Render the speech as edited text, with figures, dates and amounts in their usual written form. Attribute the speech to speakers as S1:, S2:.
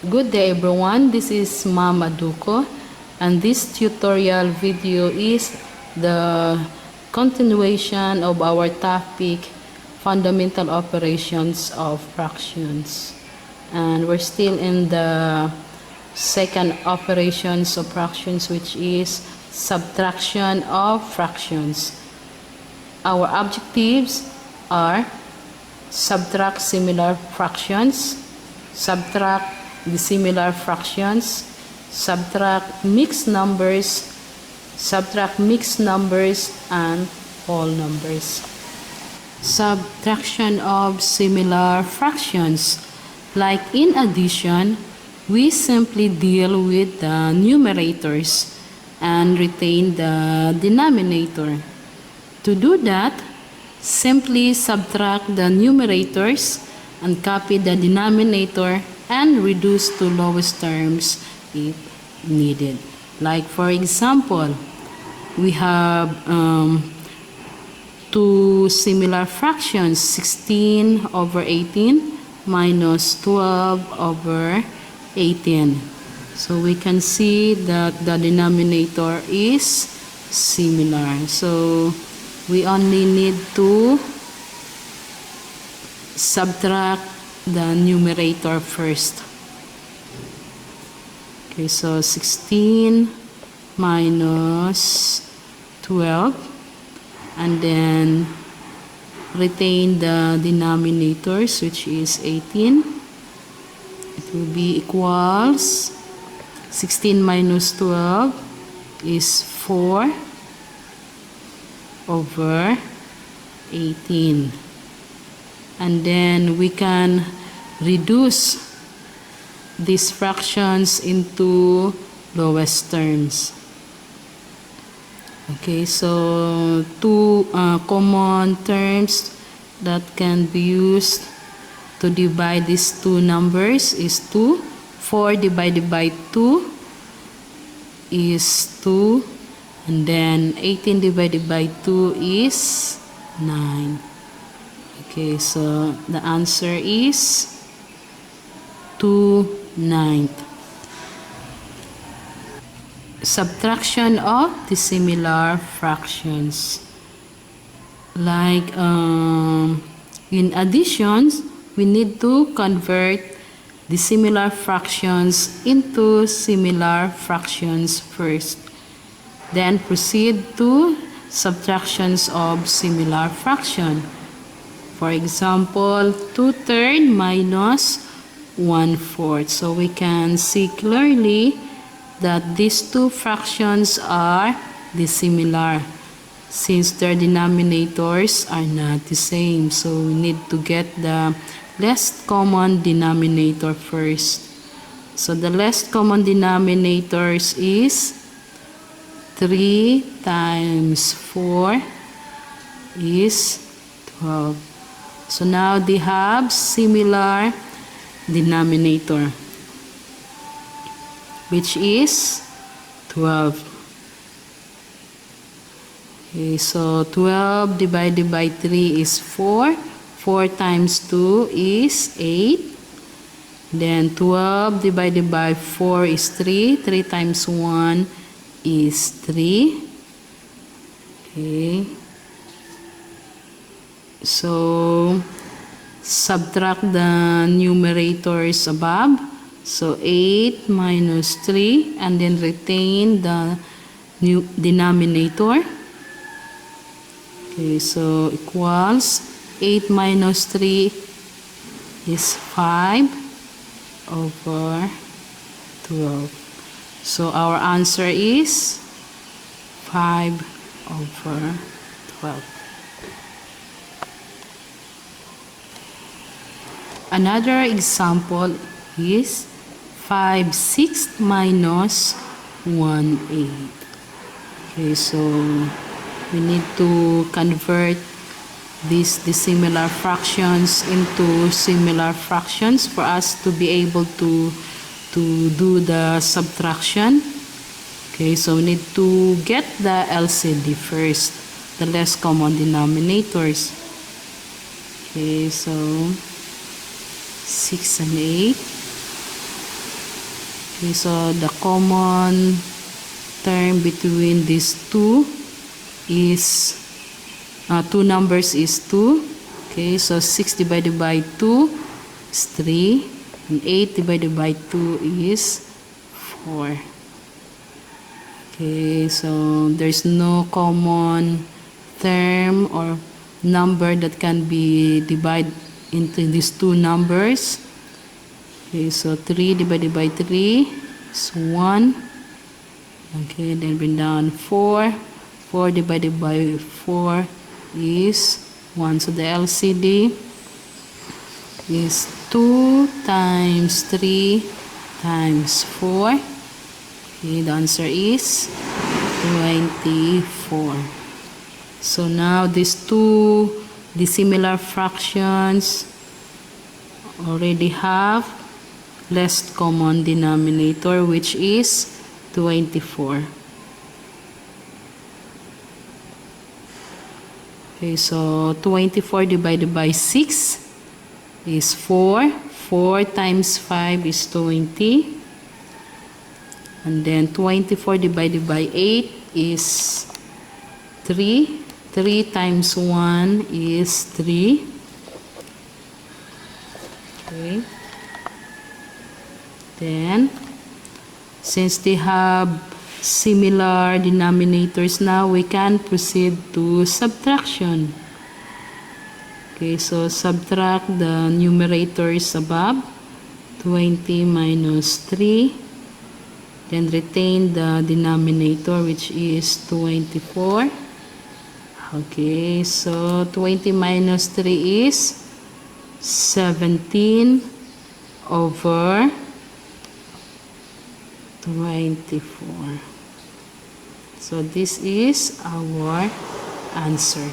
S1: Good day everyone, this is Mama Duko, and this tutorial video is the continuation of our topic, fundamental operations of fractions. And we're still in the second operations of fractions, which is subtraction of fractions. Our objectives are subtract similar fractions, subtract dissimilar fractions, subtract mixed numbers, and whole numbers. Subtraction of similar fractions. Like in addition, we simply deal with the numerators and retain the denominator. To do that, simply subtract the numerators and copy the denominator and reduce to lowest terms if needed. Like for example, we have two similar fractions, 16 over 18 minus 12 over 18. So we can see that the denominator is similar. So we only need to subtract the numerator first. Okay, so 16 minus 12, and then retain the denominators, which is 18. It will be equals 16 minus 12 is 4 over 18. And then we can reduce these fractions into lowest terms. Okay, so two common terms that can be used to divide these two numbers is 2. 4 divided by 2 is 2. And then 18 divided by 2 is 9. Okay, so the answer is 2/9. Subtraction of dissimilar fractions. Like in additions, we need to convert dissimilar fractions into similar fractions first. Then proceed to subtractions of similar fraction. For example, 2/3 minus 1/4. So we can see clearly that these two fractions are dissimilar since their denominators are not the same. So we need to get the least common denominator first. So the least common denominators is 3 times 4 is 12. So now they have similar denominator, which is 12. Okay, so 12 divided by 3 is 4. 4 times 2 is 8. Then 12 divided by 4 is 3. 3 times 1 is 3. Okay. So subtract the numerators above. So 8 minus 3, and then retain the new denominator. Okay, so equals 8 minus 3 is 5 over 12. So our answer is 5 over 12. Another example is 5/6 minus 1/8. Okay, so we need to convert these dissimilar fractions into similar fractions for us to be able to do the subtraction. Okay, so we need to get the LCD first, the least common denominators. Okay, so 6 and 8. Okay, so the common term between these two is two numbers is 2. Okay, so 6 divided by 2 is 3, and 8 divided by 2 is 4. Okay, so there's no common term or number that can be divided into these two numbers. Okay, so 3 divided by 3 is 1. Okay, then bring down 4. 4 divided by 4 is 1. So the LCD is 2 times 3 times 4. Okay, the answer is 24. So now these two dissimilar fractions already have least common denominator, which is 24. Okay, so 24 divided by 6 is 4. 4 times 5 is 20. And then 24 divided by 8 is 3. 3 times 1 is 3. Okay. Then, since they have similar denominators now, we can proceed to subtraction. Okay, so subtract the numerators above. 20 minus 3. Then retain the denominator, which is 24. Okay, so 20 minus 3 is 17 over 24. So this is our answer.